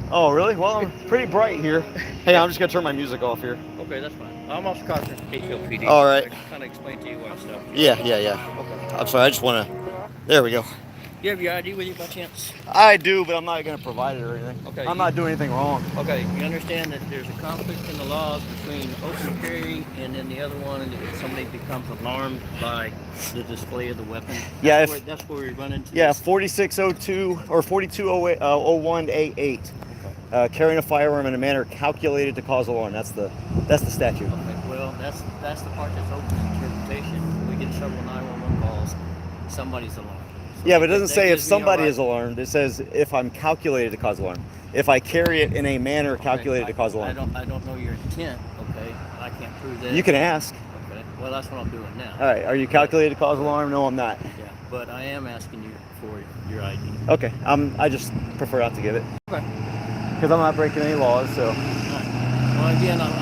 Oh, really? Well, I'm pretty bright here. Hey, I'm just gonna turn my music off here. Okay, that's fine. I'm Officer Carter, Gatesville PD. All So right. I can kind of explain to you what stuff. Yeah. I'm sorry. I just wanna. There we go. You have your ID with you by chance? I do, but I'm not gonna provide it or anything. Okay. I'm not doing anything wrong. Okay, you understand that there's a conflict in the laws between open carry and then the other one, and if somebody becomes alarmed by the display of the weapon. Yeah, That's where we run into. Yeah, this. 4602 or 4201A8. Carrying a firearm in a manner calculated to cause alarm. That's the statute. Okay, well, that's the part that's open to interpretation. We get several 911 calls. Somebody's alarmed. So Yeah, but it doesn't say if gives me a somebody right- is alarmed. It says if I'm calculated to cause alarm. If I carry it in a manner calculated to cause alarm. I don't know your intent. Okay, I can't prove that. You can ask. Okay, well, that's what I'm doing now. All right, are you calculated to cause alarm? No, I'm not. Yeah, but I am asking you for your ID. Okay, I just prefer not to give it Okay. because I'm not breaking any laws. So. All right. Well, again, I'm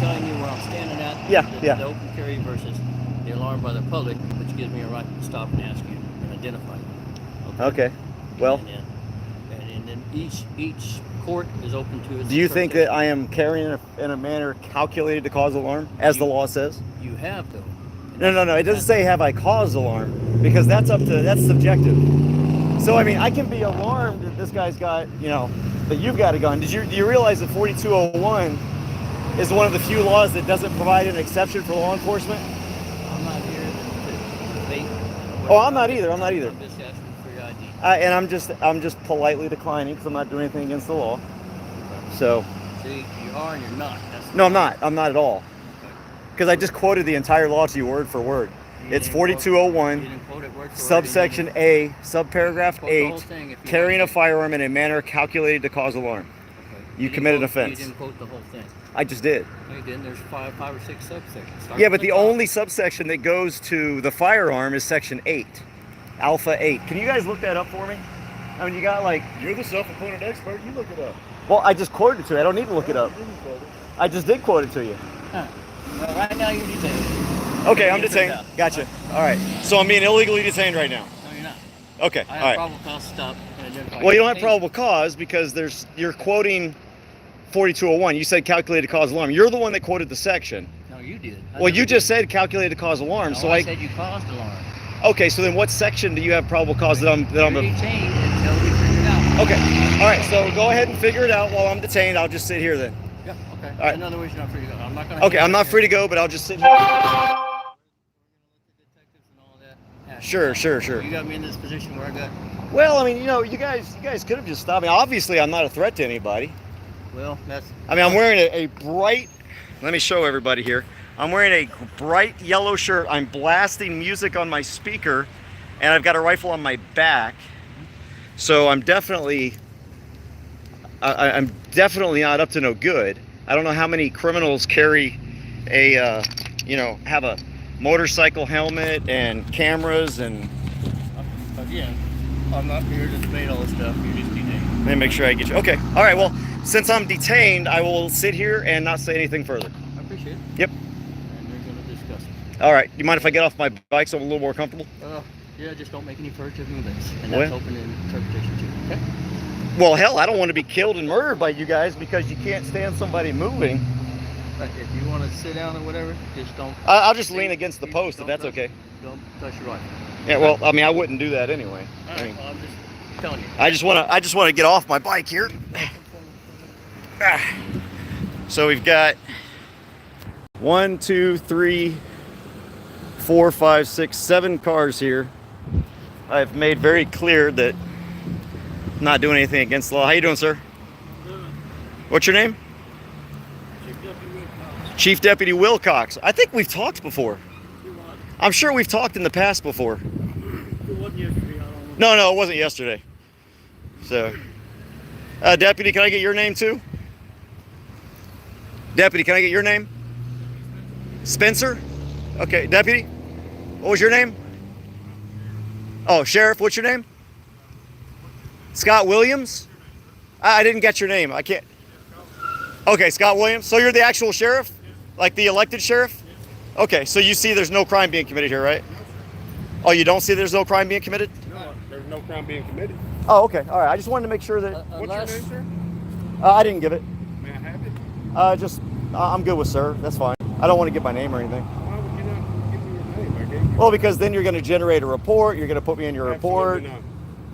telling you where I'm standing at. Yeah, The open carry versus the alarm by the public, which gives me a right to stop and ask you and identify you. Okay. Well, and then each court is open to its do you think that interpretation. I am carrying in a manner calculated to cause alarm, as the law says? You have though. No. It doesn't say have I caused alarm because that's subjective. So I mean, I can be alarmed that this guy's got, that you've got a gun. Do you realize that 4201 is one of the few laws that doesn't provide an exception for law enforcement? I'm not here to debate. Oh, I'm not either. I'm just asking for your ID. And I'm just politely declining because I'm not doing anything against the law. So. See, you are and you're not. No, I'm not. I'm not at all. Because I just quoted the entire law to you word for word. It's 4201, subsection A, subparagraph 8, carrying a firearm in a manner calculated to cause alarm. You committed an offense. You didn't quote the whole thing. I just did. No, you didn't. There's five or six subsections. Yeah, but the only subsection that goes to the firearm is section 8, alpha 8. Can you guys look that up for me? I mean, you got like... You're the self-appointed expert. You look it up. Well, I just quoted it to you. I don't need to look it up. I just did quote it to you. Huh. Well, right now you're detained. Okay, I'm detained. Gotcha. All right. So I'm being illegally detained right now. No, you're not. Okay. I All right. have probable cause to stop and identify. Well, you don't have probable cause because you're quoting 4201. You said calculated to cause alarm. You're the one that quoted the section. No, you did. Well, you just said calculated to cause alarm. No, So I said you caused alarm. Okay, so then what section do you have probable cause that I'm You're detained until we figure it out. Okay. All right. So go ahead and figure it out while I'm detained. I'll just sit here then. Yeah. Okay. All right. In other words, you're not free to go. I'm not gonna. Okay. I'm not free to go, but I'll just sit here. Sure. You got me in this position where I got. Well, I mean, you guys could have just stopped me. Obviously, I'm not a threat to anybody. Well, that's. I mean, I'm wearing a bright. Let me show everybody here. I'm wearing a bright yellow shirt. I'm blasting music on my speaker, and I've got a rifle on my back. So I'm definitely not up to no good. I don't know how many criminals carry have a motorcycle helmet and cameras and. Again, I'm not here to debate all this stuff. You're just detained. Let me make sure I get you. Okay. All right. Well, since I'm detained, I will sit here and not say anything further. I appreciate it. Yep. And we're going to discuss it. All right. You mind if I get off my bike so I'm a little more comfortable? Yeah, just don't make any furtive movements. And that's open in interpretation too, okay? Well, hell, I don't want to be killed and murdered by you guys because you can't stand somebody moving. But if you want to sit down or whatever, just don't. I'll just lean against the post if that's okay. Don't touch your rifle. Yeah, well, I mean, I wouldn't do that anyway. All right, well, I'm just telling you. I just want to get off my bike here. So we've got 1, 2, 3, 4, 5, 6, 7 cars here. I've made very clear that I'm not doing anything against the law. How you doing, sir? What's your name? Chief Deputy Wilcox. I think we've talked before. I'm sure we've talked in the past before. It wasn't yesterday. No, it wasn't yesterday. So, Deputy, can I get your name too? Deputy, can I get your name? Spencer? Okay, Deputy, what was your name? Oh, Sheriff, what's your name? Scott Williams? I didn't get your name. I can't. Okay, Scott Williams. So you're the actual sheriff? Like the elected sheriff? Okay, so you see there's no crime being committed here, right? Oh, you don't see there's no crime being committed? No, there's no crime being committed. Oh, okay. All right. I just wanted to make sure that... What's your name, sir? I didn't give it. May I have it? I'm good with sir. That's fine. I don't want to give my name or anything. Why would you not give me your name? I gave you. Well, because then you're going to generate a report. You're going to put me in your report. Absolutely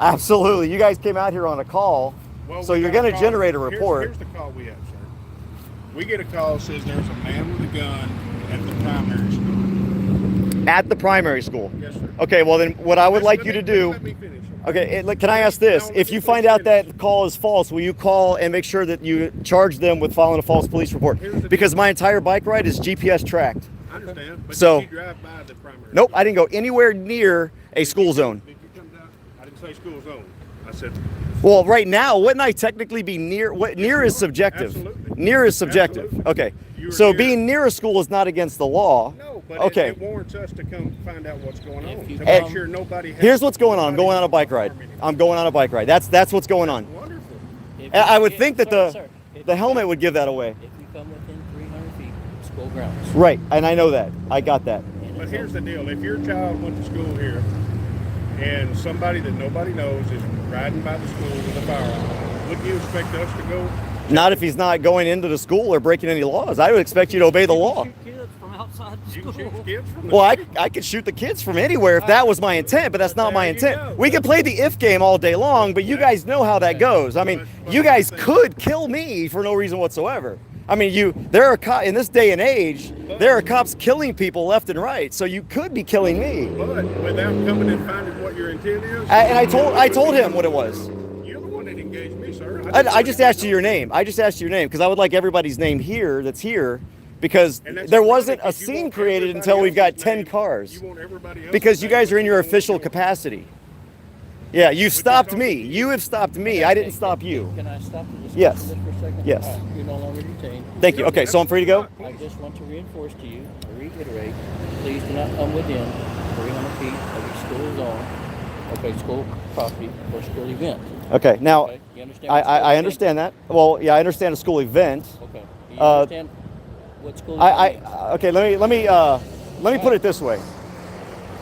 Absolutely. You guys came out here on a call, not. so we you're got going to call. generate a report. Here's the call we have, sir. We get a call that says there's a man with a gun at the primary school. At the primary school. Yes, sir. Okay. Well, then what I would like you to do. Let me finish. Okay. Can I ask this? If you find out that call is false, will you call and make sure that you charge them with filing a false police report? Because my entire bike ride is GPS tracked. I understand. But So- did you drive by the primary? Nope. I didn't go anywhere near a school zone. Did you come down? I didn't say school zone. I said. Well, right now, wouldn't I technically be near? What near is subjective. Absolutely. Near is subjective. Absolutely. Okay. You were So near. being near a school is not against the law. No, but Okay. it warrants us to come find out what's going on. If you To come- make sure nobody has. Here's what's going on. I'm going on a bike ride. I'm going on a bike ride. That's what's going on. Wonderful. If I you would get- think that sir, the helmet would give that away. If you come within 300 feet of school grounds. Right. And I know that. I got that. and But it's here's the deal. If your child went to school here and somebody that nobody knows is riding by the school with a firearm, wouldn't you expect us to go? Not if he's not going into the school or breaking any laws. I would expect you to obey the law. Shoot kids from outside the You can school. shoot kids from the Well, street? I could shoot the kids from anywhere if that was my intent, but that's not my There you intent. go. We could play the if game all day long, but you guys know how that goes. I mean, But you guys the thing- could kill me for no reason whatsoever. I mean, there are in this day and age, there are cops killing people left and right, so you could be killing me. But without coming and finding what your intent is. And I told him what it was. You're the one that engaged me, sir. I just asked you your name. I just asked you your name because I would like everybody's name here that's here because And that's there ironic wasn't a because you scene want created everybody until we've got else's 10 name. cars. You want everybody else's Because you name, guys are in but your don't official want yours. capacity. Yeah, you stopped talking me. to you. You have stopped me. I didn't stop you. Can I stop the discussion Yes. just for a second? Yes. All right, you're no longer detained. Thank you. Okay, so I'm free to go? I just want to reinforce to you, or reiterate, please do not come within 300 feet of your school zone, okay, school property, or school event. Okay, now Okay? You understand what school I event- understand that. Well, yeah, I understand a school event. Okay. Do you Uh, understand what school event means? Okay, let me put it this way.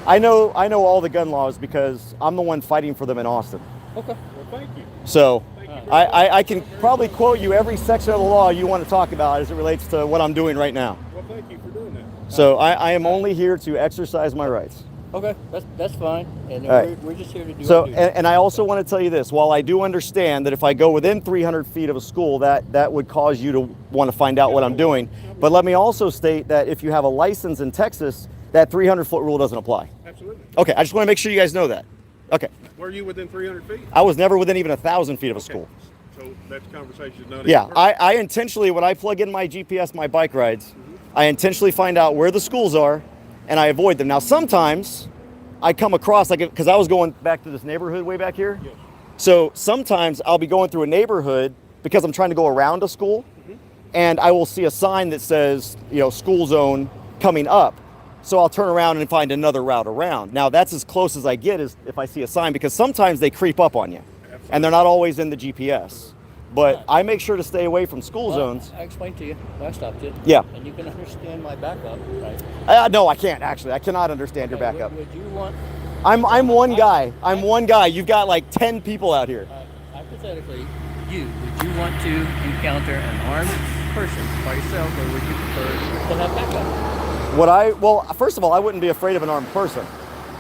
I know all the gun laws because I'm the one fighting for them in Austin. Okay. Well, thank you. So Thank you very much. I can probably quote you every section of the law you want to talk about as it relates to what I'm doing right now. Well, thank you for doing that. So I am only here to exercise my rights. Okay, that's fine. And All right. we're just here to do So, our duty. and I also want to tell you this, while I do understand that if I go within 300 feet of a school, that would cause you to want to find out what I'm doing. But let me also state that if you have a license in Texas, that 300-foot rule doesn't apply. Absolutely. Okay, I just want to make sure you guys know that. Okay, Were you within 300 feet? I was never within even 1,000 feet of a school. So that's conversation not Yeah, even I intentionally, when I plug in my GPS, my bike rides, I intentionally find out where the schools are and I avoid them. Now, sometimes I come across, like, because I was going back to this neighborhood way back here. Yes. So sometimes I'll be going through a neighborhood because I'm trying to go around a school and I will see a sign that says, school zone coming up. So I'll turn around and find another route around. Now, that's as close as I get is if I see a sign because sometimes they creep up on you and they're not always in the GPS. But I make sure to stay away from school Well, zones. I explained to you. I stopped you. Yeah. And you can understand my backup, right? No, I can't actually. I cannot understand your Okay, backup. Would you want, I'm one guy. I'm one guy. You've got like 10 people out here. hypothetically, would you want to encounter an armed person by yourself, or would you prefer to have backup? Well, first of all, I wouldn't be afraid of an armed person,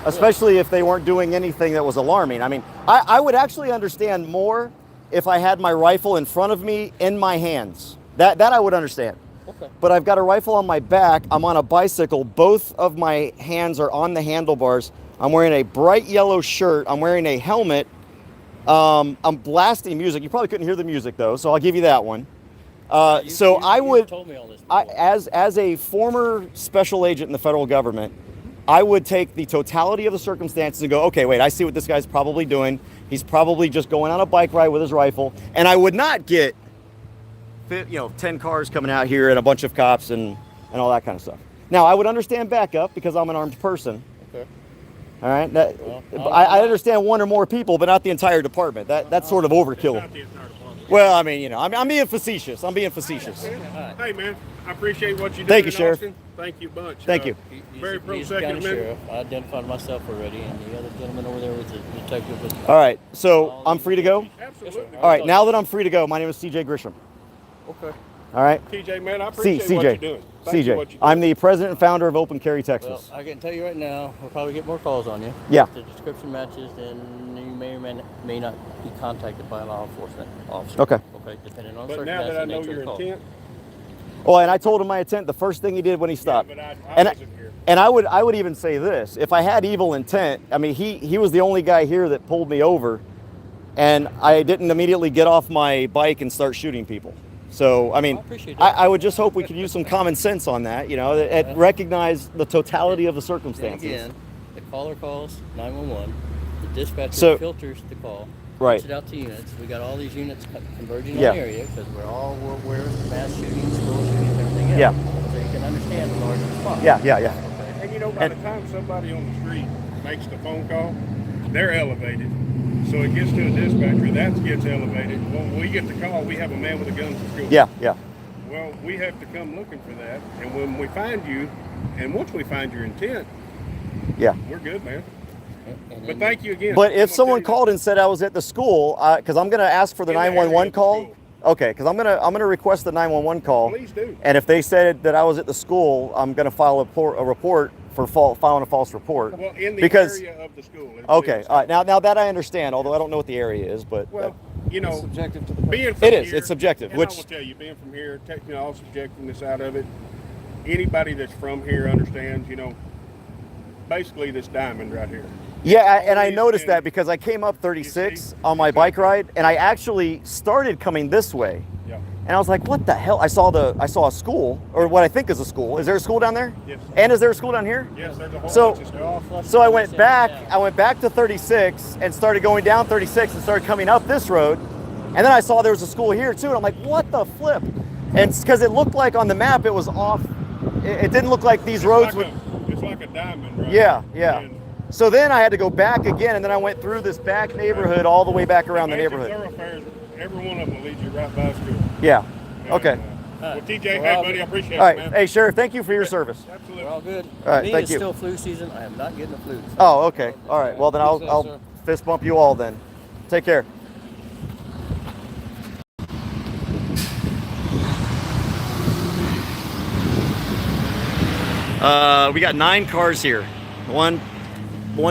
especially if they weren't doing anything that was alarming. I mean, I would actually understand more if I had my rifle in front of me in my hands. That I would understand. Okay. But I've got a rifle on my back. I'm on a bicycle. Both of my hands are on the handlebars. I'm wearing a bright yellow shirt. I'm wearing a helmet. I'm blasting music. You probably couldn't hear the music though, so I'll give you that one. I would, told me all this before. as a former special agent in the federal government, I would take the totality of the circumstances and go, okay, wait, I see what this guy's probably doing. He's probably just going on a bike ride with his rifle, and I would not get 10 cars coming out here and a bunch of cops and all that kind of stuff. Now, I would understand backup because I'm an armed person. Okay. All right, Well, I understand one or more people, but not the entire department. That's sort of It's overkill. not the entire department. Well, I mean, you know, I'm being facetious. I'm being facetious. Hey, man, I appreciate what you do. Thank you, Sheriff. Austin. Thank you a bunch. Thank you. Very He's pro the Second county Amendment. sheriff. I identified myself already, and the other gentleman over there was the detective. All right, so I'm free to go. Absolutely. All right, now that I'm free to go, my name is CJ Grisham. Okay. All right. TJ, man, I appreciate what CJ. you're doing. Thank you what CJ. you're doing. I'm the president and founder of Open Carry Well, Texas. I can tell you right now, we'll probably get more calls on you. Yeah. If the description matches, then you may or may not be contacted by a law enforcement officer. Okay. Okay, depending on the But now circumstances that I and know nature of your the call. intent, Oh, and I told him my intent. The first thing he did when he stopped. but I and wasn't here. And I would even say this: if I had evil intent, I mean, he was the only guy here that pulled me over, and I didn't immediately get off my bike and start shooting people. So I mean, I appreciate that. I would just hope we could use some common sense on that. You know, and recognize the totality of the Then circumstances. again, the caller calls 911. The dispatcher So- filters the call. Right. Puts it out to units. We got all these units converging Yeah. on the area because we're all aware of mass shootings, school shootings, everything else. Yeah. So you can understand the larger response. Yeah. And you know, by the time somebody on the street makes the phone call, they're elevated. So it gets to a dispatcher, that gets elevated. When we get the call, we have a man with a gun for school. Yeah. Well, we have to come looking for that. And when we find you, and once we find your intent, Yeah. we're good, man. And But then- thank you again. But I'm gonna if someone tell you called and said I was at the school, because I'm going to ask for the In the area 911 of the call. school. Okay, because I'm gonna request the 911 call. Please do. And if they said that I was at the school, I'm going to file a report for filing a false report. Well, in the because area of the school. okay, all right, now that I understand, although I don't know what the area is, but Well, you know, subjective to the being from It is, here, it's subjective, And which- I will tell you, being from here, taking all subjectiveness out of it, anybody that's from here understands, you know, basically this diamond right here. yeah, and I always noticed been- that because I came up 36 see? on my bike ride, and I actually started coming this way, Yeah. and I was like, "What the hell?" I saw a school, or what I think is a school. Is there a school down there? Yes. And is there a school down here? Yes, there's a whole So- bunch of stuff. So I went back. I went back to 36 and started going down 36 and started coming up this road, and then I saw there was a school here too, and I'm like, "What the flip?" And because it looked like on the map it was off. It didn't look like these roads would. It's like a diamond, right? Yeah. And So then I had to go back again, and then I went through this back neighborhood all the way back around the major neighborhood. thoroughfares, every one of them will lead you right by school. Yeah. And, Okay. well, TJ, Well, hey, buddy, I appreciate All it, right. man. Hey, Sheriff, thank you for your service. Absolutely. We're all good. All right, Me, thank it's you. still flu season. I am not getting the flu. So Oh, okay. All right. Well, then Be I'll safe, I'll sir. fist bump you all then. Take care. We got 9 cars here. 1,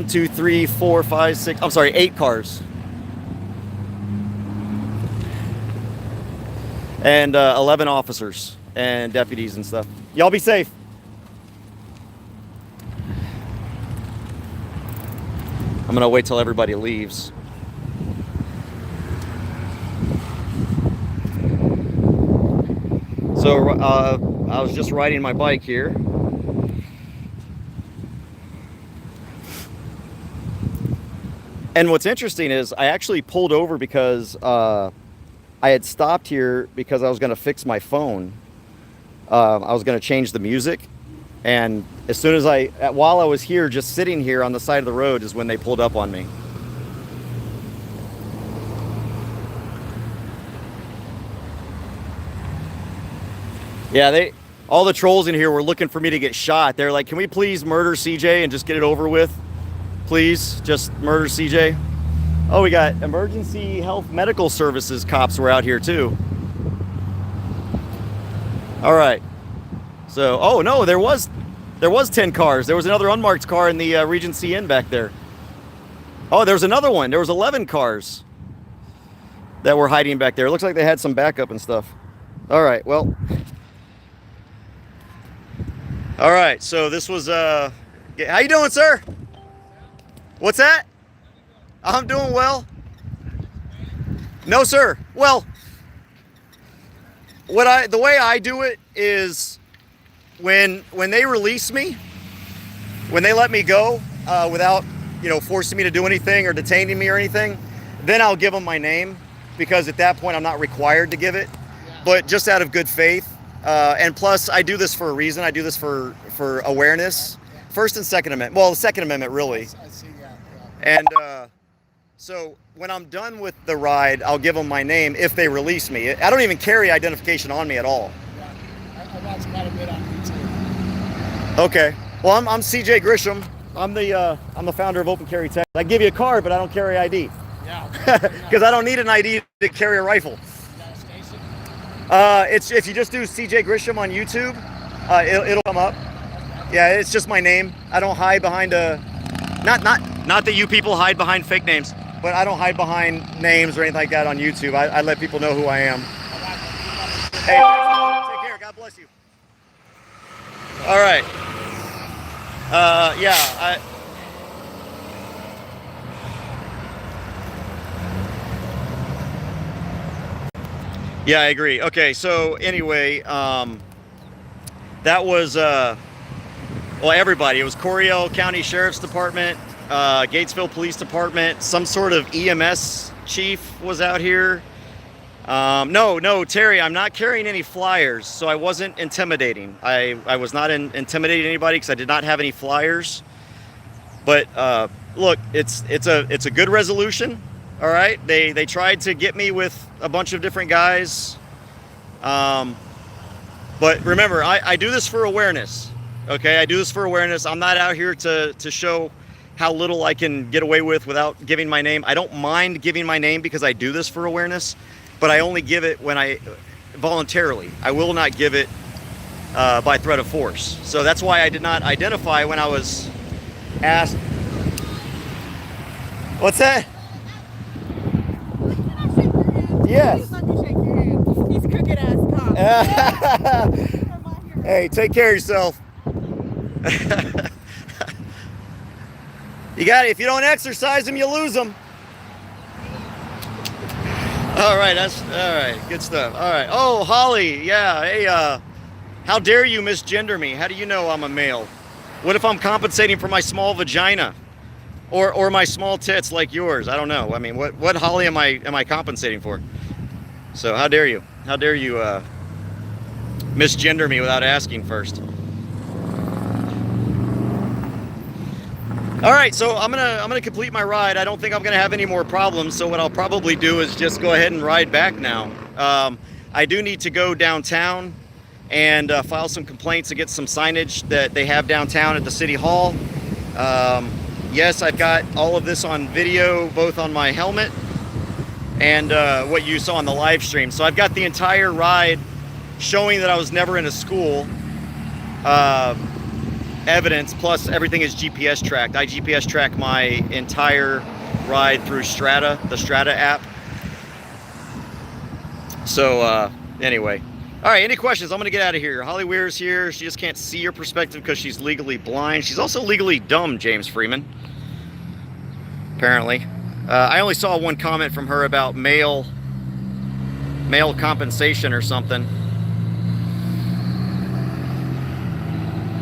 2, 3, 4, 5, 6. I'm sorry, 8 cars. And 11 officers and deputies and stuff. Y'all be safe. I'm gonna wait till everybody leaves. So I was just riding my bike here. And what's interesting is I actually pulled over because I had stopped here because I was gonna fix my phone. I was gonna change the music. And as soon as while I was here, just sitting here on the side of the road is when they pulled up on me. Yeah, all the trolls in here were looking for me to get shot. They're like, "Can we please murder CJ and just get it over with? Please, just murder CJ." Oh, we got emergency health medical services cops were out here too. All right. So, oh no, there was 10 cars. There was another unmarked car in the Regency Inn back there. Oh, there's another one. There was 11 cars that were hiding back there. It looks like they had some backup and stuff. All right, well. All right, so this was, how you doing, sir? What's that? I'm doing well. No, sir. Well, the way I do it is when they release me, when they let me go without, forcing me to do anything or detaining me or anything, then I'll give them my name, because at that point I'm not required to give it, but just out of good faith. And plus, I do this for a reason. I do this for awareness. First and Second Amendment. Well, the Second Amendment, really. I see, yeah. And So when I'm done with the ride, I'll give them my name if they release me. I don't even carry identification on me at all. Yeah, I watch quite a bit on YouTube. Okay. Well, I'm CJ Grisham. I'm the founder of Open Carry Tech. I give you a card, but I don't carry ID. Yeah. Because I don't need an ID to carry a rifle. You got a station? It's if you just do CJ Grisham on YouTube, it'll come up. Yeah, it's just my name. I don't hide behind not that you people hide behind fake names, but I don't hide behind names or anything like that on YouTube. I let people know who I am. Hey, take care. God bless you. All right. Yeah. Yeah, I agree. Okay, so anyway, that was well, everybody. It was Coryell County Sheriff's Department, Gatesville Police Department, some sort of EMS chief was out here. No, Terry, I'm not carrying any flyers, so I wasn't intimidating. I was not intimidating anybody because I did not have any flyers. But look, it's a good resolution. All right, they tried to get me with a bunch of different guys. But remember, I do this for awareness. Okay, I do this for awareness. I'm not out here to show how little I can get away with without giving my name. I don't mind giving my name because I do this for awareness, but I only give it when I voluntarily. I will not give it by threat of force. So that's why I did not identify when I was asked. What's that? Yes. Please let me shake your hand. He's crooked ass cop. Hey, take care of yourself. You got it. If you don't exercise them, you lose them. All right, that's all right. Good stuff. All right. Oh, Holly. Yeah. Hey, how dare you misgender me? How do you know I'm a male? What if I'm compensating for my small vagina, or my small tits like yours? I don't know. I mean, what Holly am I compensating for? So how dare you? How dare you misgender me without asking first? All right, so I'm gonna complete my ride. I don't think I'm gonna have any more problems. So what I'll probably do is just go ahead and ride back now. I do need to go downtown and file some complaints to get some signage that they have downtown at the city hall. Yes, I've got all of this on video, both on my helmet and what you saw on the live stream. So I've got the entire ride showing that I was never in a school. Evidence, plus everything is GPS tracked. I GPS track my entire ride through Strata, the Strata app. So anyway, all right, any questions? I'm gonna get out of here. Holly Weir's here. She just can't see your perspective because she's legally blind. She's also legally dumb, James Freeman, apparently. I only saw one comment from her about male compensation or something.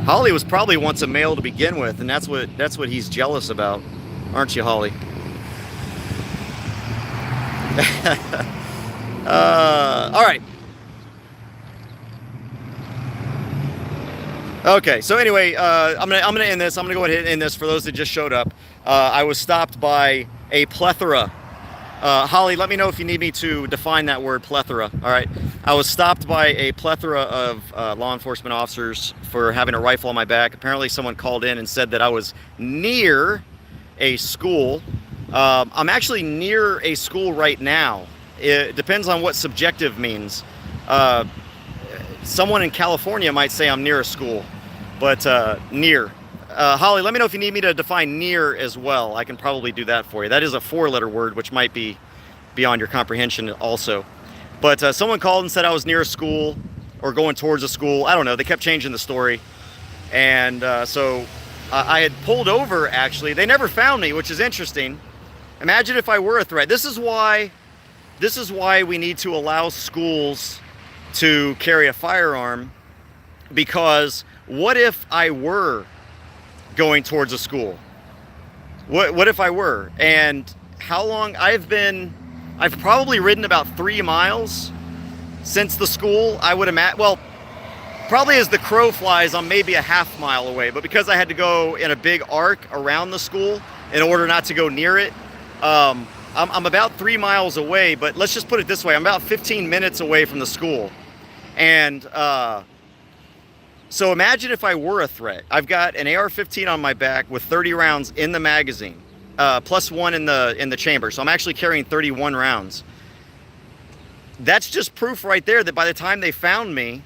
Holly was probably once a male to begin with, and that's what he's jealous about, aren't you, Holly? All right. Okay. So anyway, I'm gonna end this. I'm gonna go ahead and end this for those that just showed up. I was stopped by a plethora. Holly, let me know if you need me to define that word, plethora. All right. I was stopped by a plethora of law enforcement officers for having a rifle on my back. Apparently someone called in and said that I was near a school. I'm actually near a school right now. It depends on what subjective means. Someone in California might say I'm near a school, but near. Holly, let me know if you need me to define near as well. I can probably do that for you. That is a 4-letter word, which might be beyond your comprehension also. But someone called and said I was near a school or going towards a school. I don't know. They kept changing the story. And so I had pulled over, actually. They never found me, which is interesting. Imagine if I were a threat. This is why we need to allow schools to carry a firearm, because what if I were going towards a school? What if I were? And how long I've probably ridden about 3 miles since the school. I would imagine, well, probably as the crow flies, I'm maybe a half mile away, but because I had to go in a big arc around the school in order not to go near it, I'm about 3 miles away, but let's just put it this way. I'm about 15 minutes away from the school. And so imagine if I were a threat. I've got an AR-15 on my back with 30 rounds in the magazine, plus 1 in the chamber. So I'm actually carrying 31 rounds. That's just proof right there that by the time they found me,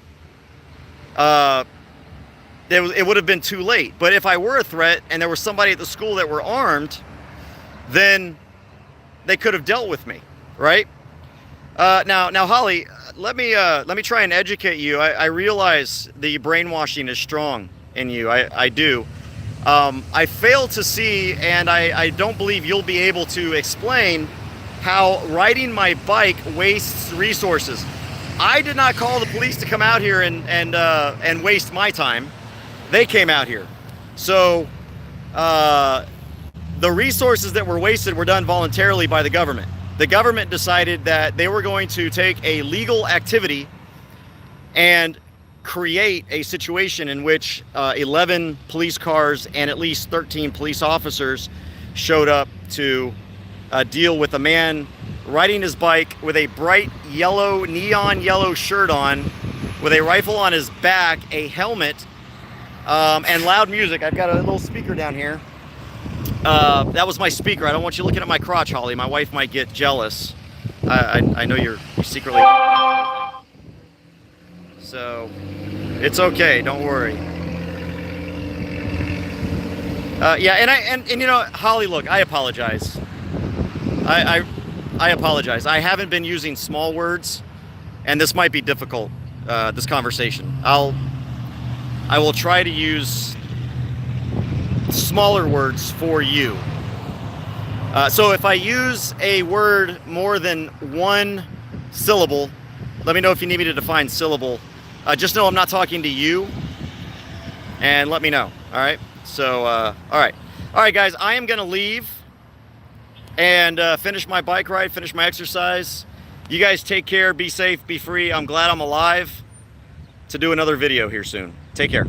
it would have been too late. But if I were a threat and there was somebody at the school that were armed, then they could have dealt with me, right? Now, Holly, let me try and educate you. I realize the brainwashing is strong in you. I do. I fail to see, and I don't believe you'll be able to explain how riding my bike wastes resources. I did not call the police to come out here and waste my time. They came out here. So the resources that were wasted were done voluntarily by the government. The government decided that they were going to take a legal activity and create a situation in which 11 police cars and at least 13 police officers showed up to deal with a man riding his bike with a bright yellow, neon yellow shirt on, with a rifle on his back, a helmet, and loud music. I've got a little speaker down here. That was my speaker. I don't want you looking at my crotch, Holly. My wife might get jealous. I know you secretly. So it's okay. Don't worry. Yeah, and you know, Holly, look, I apologize. I apologize. I haven't been using small words, and this might be difficult. This conversation. I will try to use smaller words for you. So if I use a word more than 1 syllable, let me know if you need me to define syllable. Just know I'm not talking to you, and let me know. All right. So all right, guys. I am gonna leave and finish my bike ride, finish my exercise. You guys take care. Be safe. Be free. I'm glad I'm alive to do another video here soon. Take care.